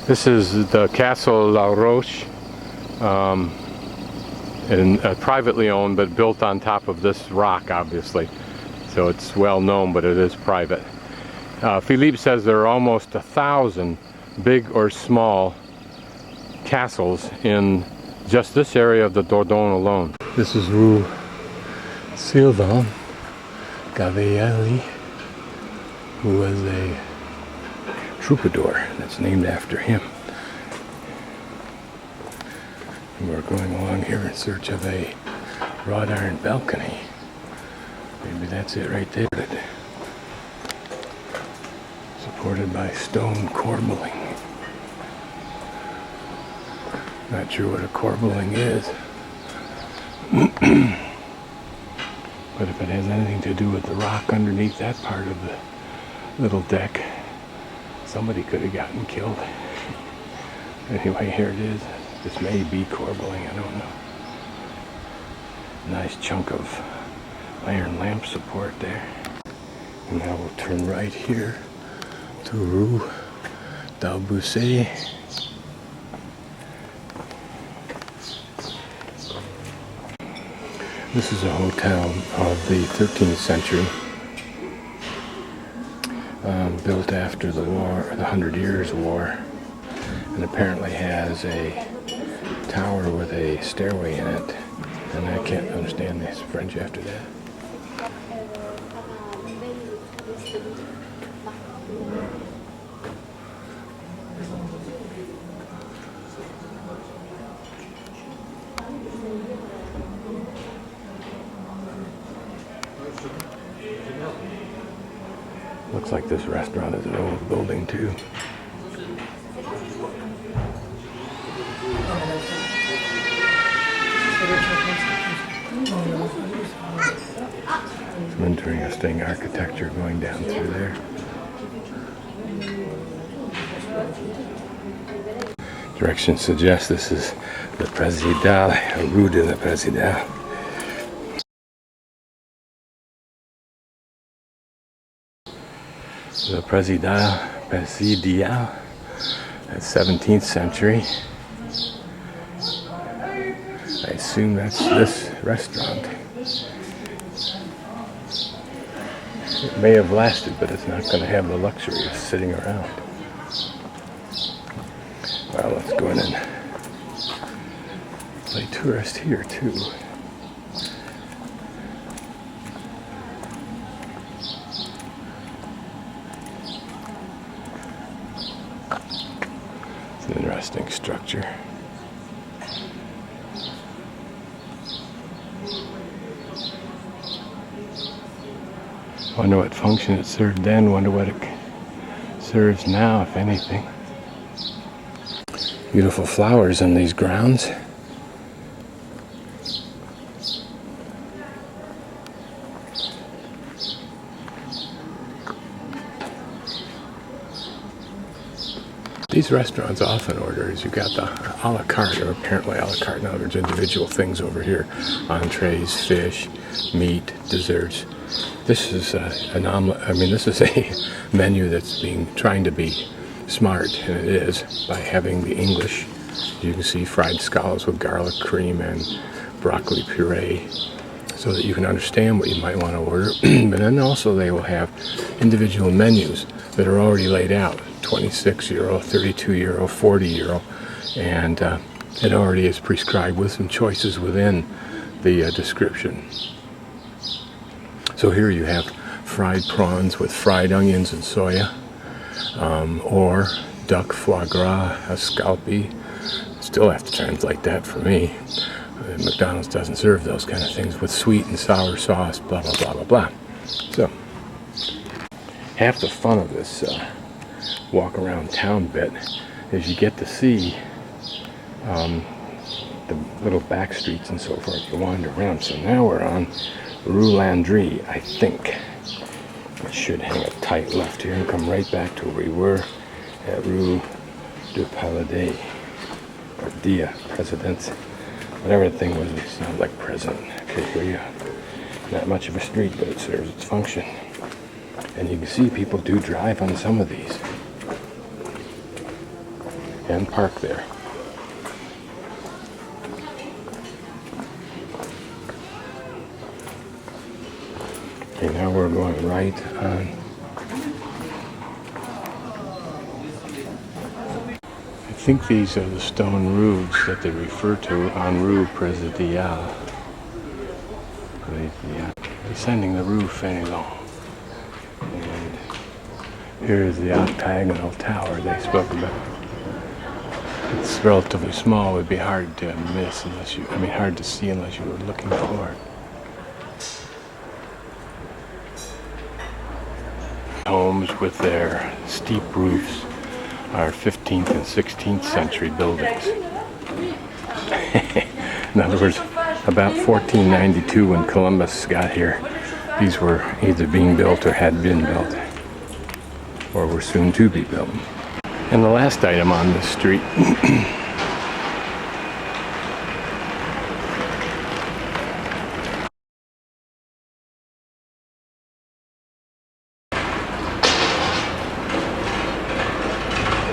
This is the Castle La Roche, and privately owned, but built on top of this rock, obviously. So it's well known, but it is private. Philippe says there are almost 1,000 big or small castles in just this area of the Dordogne alone. This is Rue Sylvain Gabrielli, who was a troubadour that's named after him. And we're going along here in search of a wrought iron balcony. Maybe that's it right there. Supported by stone corbelling. Not sure what a corbelling is. But if it has anything to do with the rock underneath that part of the little deck, somebody could have gotten killed. Anyway, here it is. This may be corbelling, I don't know. Nice chunk of iron lamp support there. And now we'll turn right here to Rue d'Alboussay. This is a hotel of the 13th century, built after the war, the 100 Years' War, and apparently has a tower with a stairway in it, and I can't understand this French after that. Looks like this restaurant is an old building too. Some interesting architecture going down through there. Directions suggest this is the Presidial, Rue de la Presidial. The Presidial, that's 17th century. I assume that's this restaurant. It may have lasted, but it's not going to have the luxury of sitting around. Well, let's go in and play tourist here too. It's an interesting structure. Wonder what function it served then, wonder what it serves now, if anything. Beautiful flowers in these grounds. These restaurants often order, you got the a la carte, or apparently a la carte. Now there's individual things over here. Entrees, fish, meat, desserts. This is an omelet. I mean, this is a menu that's trying to be smart, and it is, by having the English. You can see fried scallops with garlic cream and broccoli puree, so that you can understand what you might want to order. But then also they will have individual menus that are already laid out. 26 euro, 32 euro, 40 euro, and it already is prescribed with some choices within the description. So here you have fried prawns with fried onions and soya, or duck foie gras, escalpi. Still have to translate that for me. McDonald's doesn't serve those kind of things, with sweet and sour sauce, blah, blah, blah, blah, blah. So, half the fun of this walk around town bit is you get to see the little back streets and so forth. You wander around. So now we're on Rue Landry, I think. It should hang a tight left here and come right back to where we were at Rue du Palais, or Dia, President. Whatever the thing was, it sounded like President. Okay, here you go. Not much of a street, but it serves its function. And you can see people do drive on some of these. and park there. Okay, now we're going right on. I think these are the stone roofs that they refer to on Rue Presidial. Descending the roof any long. And here's the octagonal tower they spoke about. It's relatively small. It would be hard to miss unless you, hard to see unless you were looking for it. Homes with their steep roofs are 15th and 16th century buildings. In other words, about 1492 when Columbus got here, these were either being built or had been built, or were soon to be built. And the last item on this street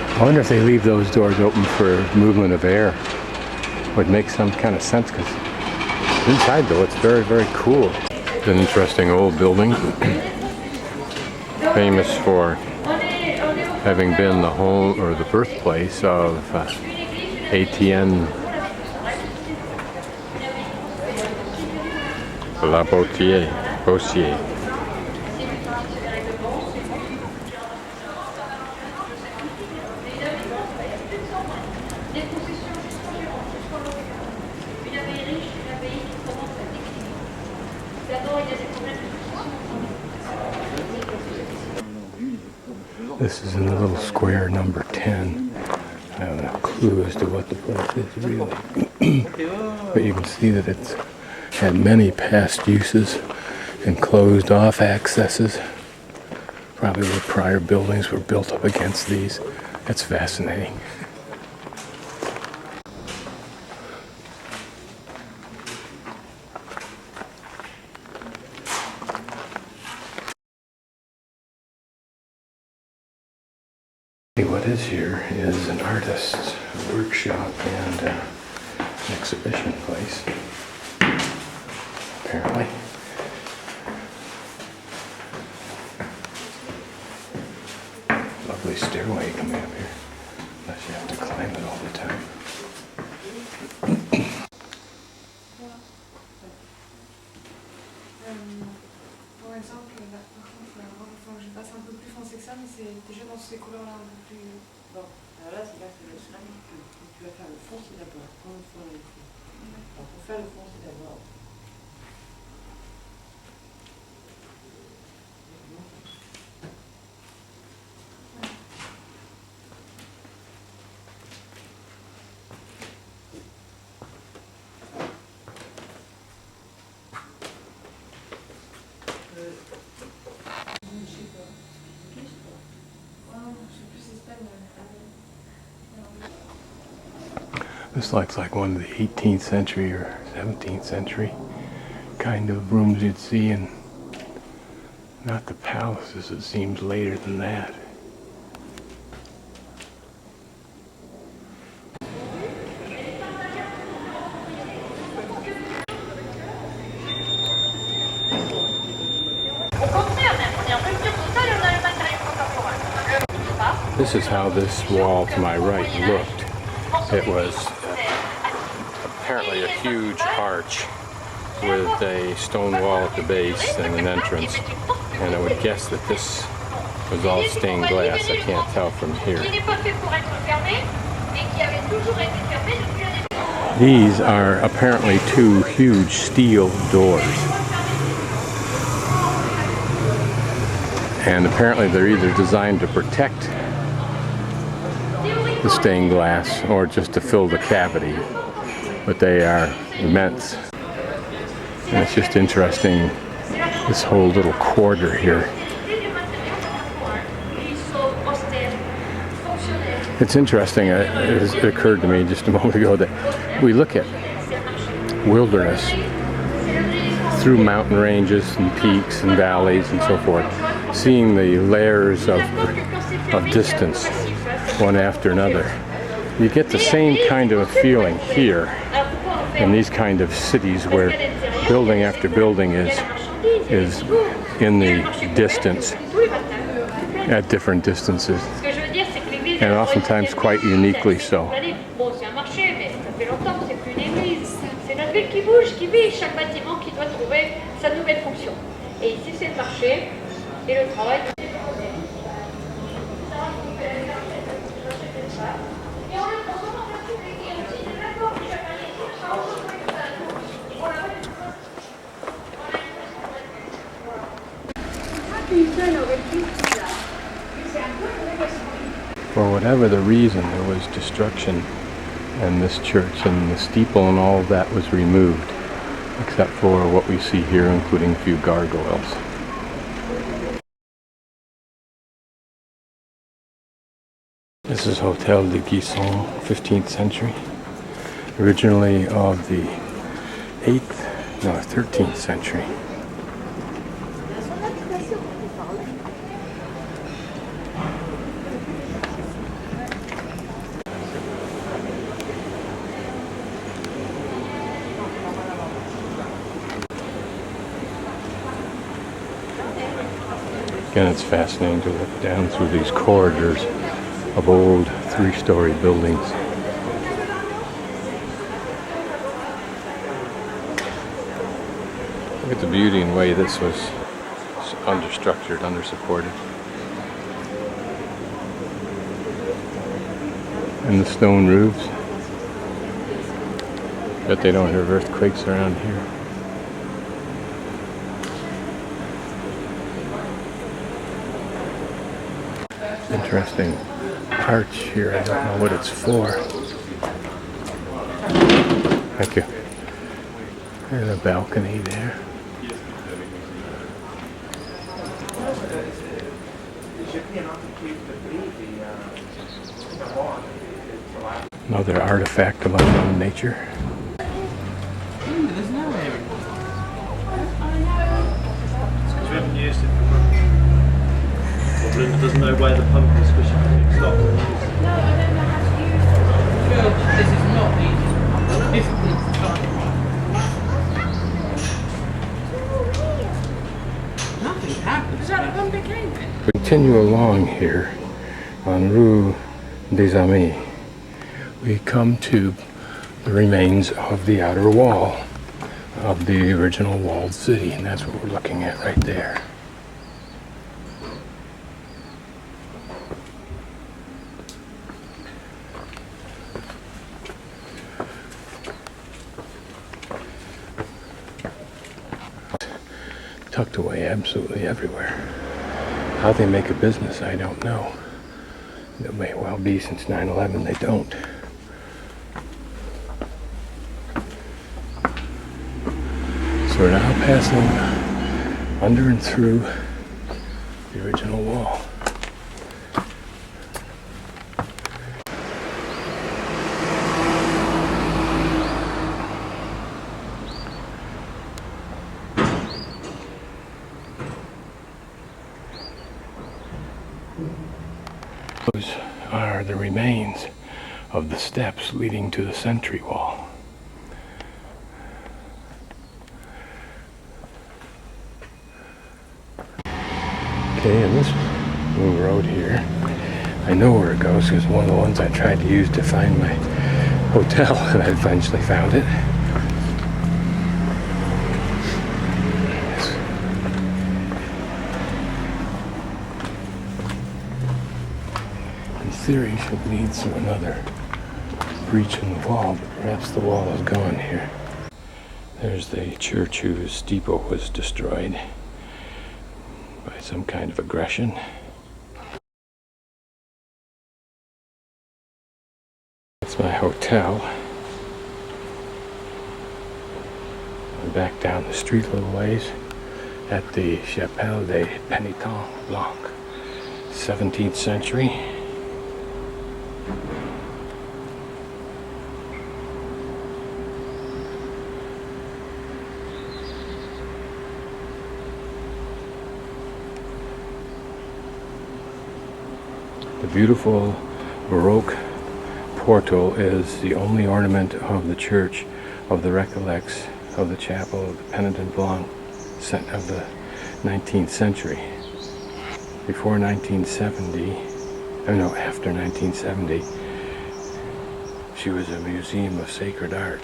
I wonder if they leave those doors open for movement of air. Would make some kind of sense, because inside though it's very, very cool. It's an interesting old building, famous for having been the home or the birthplace of Étienne de La Boétie. This is in the little square number 10. I have no clue as to what the place is really. But you can see that it's had many past uses and closed off accesses. Probably where prior buildings were built up against these. That's fascinating. What is here is an artist's workshop and an exhibition place, apparently. Lovely stairway coming up here, unless you have to climb it all the time. Par exemple, là, par contre, il faut que je fasse un peu plus foncé que ça, mais c'est déjà dans ces couleurs-là un peu plus... Bon, alors là, c'est là que le slam, tu vas faire le foncé d'abord, comme il faut le faire. Alors, pour faire le foncé d'abord, This looks like one of the 18th century or 17th century kind of rooms you'd see in, not the palaces, it seems later than that. This is how this wall to my right looked. It was apparently a huge arch with a stone wall at the base and an entrance. And I would guess that this was all stained glass. I can't tell from here. These are apparently two huge steel doors. And apparently they're either designed to protect the stained glass or just to fill the cavity, but they are immense. And it's just interesting, this whole little quarter here. It's interesting, it occurred to me just a moment ago that we look at wilderness through mountain ranges and peaks and valleys and so forth, seeing the layers of distance one after another. You get the same kind of feeling here in these kind of cities where building after building is in the distance at different distances, and oftentimes quite uniquely so. C'est notre ville qui bouge, qui vit, chaque bâtiment qui doit trouver sa nouvelle fonction. Et ici, c'est le marché et le travail. For whatever the reason, there was destruction in this church, and the steeple and all of that was removed, except for what we see here, including a few gargoyles. This is Hotel de Gisson, 15th century, originally of the 13th century. Again, it's fascinating to look down through these corridors of old three-story buildings. Look at the beauty and way this was understructured, undersupported. And the stone roofs. Bet they don't have earthquakes around here. Interesting arch here. I don't know what it's for. Thank you. There's a balcony there. Another artifact of unknown nature. There's no area. It's because we haven't used it for pumping. Or Linda doesn't know where the pump is because she can't stop and use it. No, I don't know how to use it. Well, this is not the easiest. This is trying. Nothing happens. Is that the one that came in? Continue along here on Rue des Amis. We come to the remains of the outer wall of the original walled city, and that's what we're looking at right there. Tucked away absolutely everywhere. How they make a business, I don't know. It may well be since 9/11 they don't. So we're now passing under and through the original wall. Those are the remains of the steps leading to the sentry wall. Okay, and this little road here, I know where it goes because one of the ones I tried to use to find my hotel, and I eventually found it. In theory, should lead to another breach in the wall, but perhaps the wall is gone here. There's the church whose steeple was destroyed by some kind of aggression. That's my hotel. I'm back down the street a little ways at the Chapelle de Penitents, Blanc, 17th century. The beautiful Baroque portal is the only ornament of the church of the Recollects of the Chapelle de Penitents Blanc of the 19th century. Before 1970, after 1970, she was a museum of sacred art.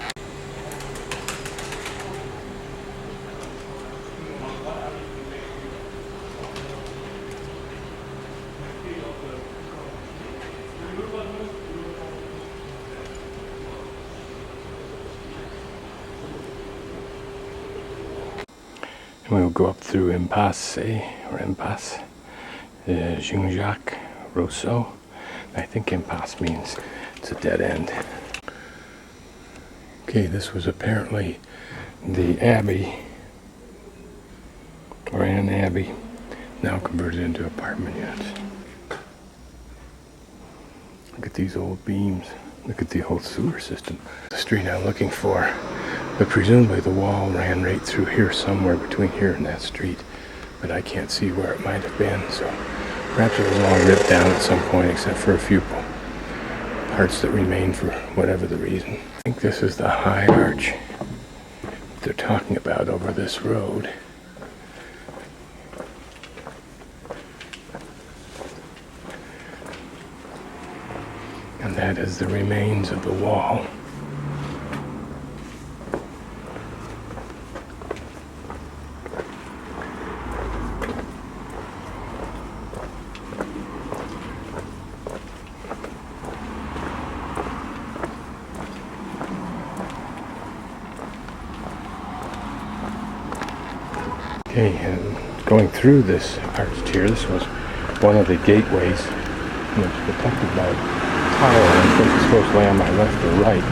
And we'll go up through Impasse, Jean-Jacques Rousseau. I think impasse means it's a dead end. Okay, this was apparently the abbey, or an abbey, now converted into apartment units. Look at these old beams. Look at the old sewer system. The street I'm looking for, but presumably the wall ran right through here somewhere between here and that street, but I can't see where it might have been, so perhaps it was all ripped down at some point except for a few parts that remain for whatever the reason. I think this is the high arch they're talking about over this road. And that is the remains of the wall. Okay, and going through this arch here, this was one of the gateways, and it's protected by a tower. I think it's supposed to lay on my left or right.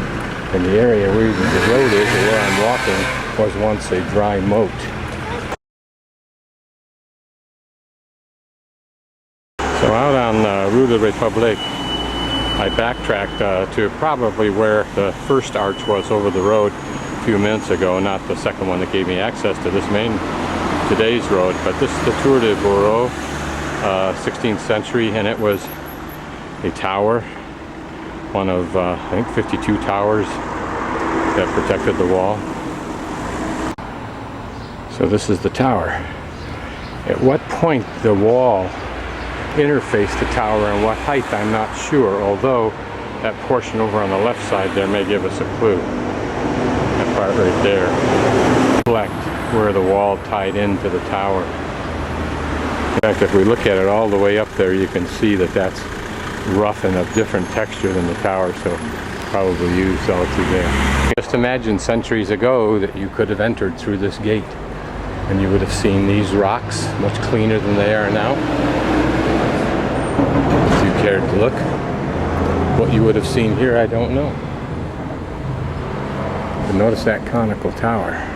And the area where the road is, or where I'm walking, was once a dry moat. So out on Rue de la République, I backtracked to probably where the first arch was over the road a few minutes ago, not the second one that gave me access to this today's road, but this is the Tour de Bourreau, 16th century, and it was a tower, one of I think 52 towers that protected the wall. So this is the tower. At what point the wall interfaced the tower and what height, I'm not sure, although that portion over on the left side there may give us a clue. That part right there. Reflect where the wall tied into the tower. In fact, if we look at it all the way up there, you can see that that's rough and of different texture than the tower, so probably used all through there. Just imagine centuries ago that you could have entered through this gate and you would have seen these rocks much cleaner than they are now. If you cared to look. What you would have seen here, I don't know. But notice that conical tower.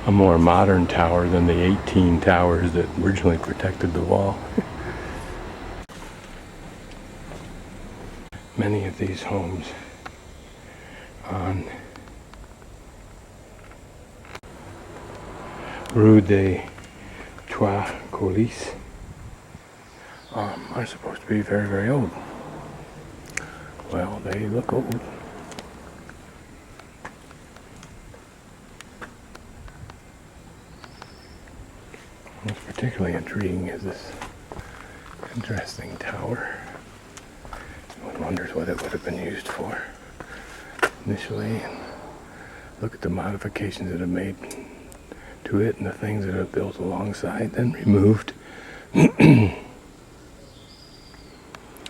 A more modern tower than the 18 towers that originally protected the wall. Many of these homes on Rue des Trois Coulisse are supposed to be very, very old. Well, they look old. What's particularly intriguing is this interesting tower. One wonders what it would have been used for initially. And look at the modifications that have made to it and the things that are built alongside, then removed. And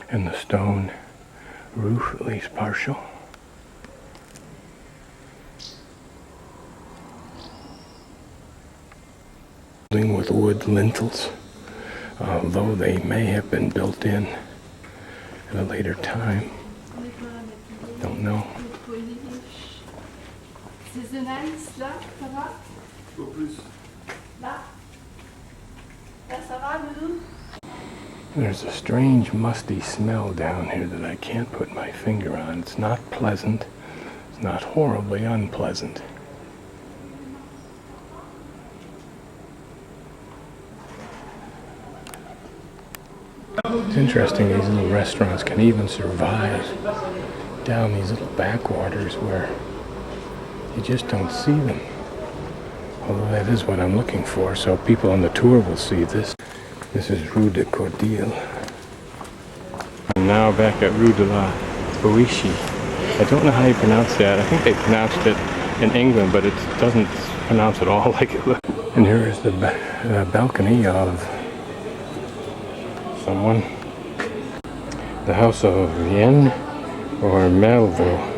the stone roof, at least partial. With wood lintels, although they may have been built in at a later time. Don't know. There's a strange musty smell down here that I can't put my finger on. It's not pleasant. It's not horribly unpleasant. It's interesting these little restaurants can even survive down these little backwaters where you just don't see them. Although that is what I'm looking for, so people on the tour will see this. This is Rue de Cordille. I'm now back at Rue de La Boétie. I don't know how you pronounce that. I think they pronounced it in England, but it doesn't pronounce at all like it looks. And here is the balcony of someone. The house of Vienne or Melville.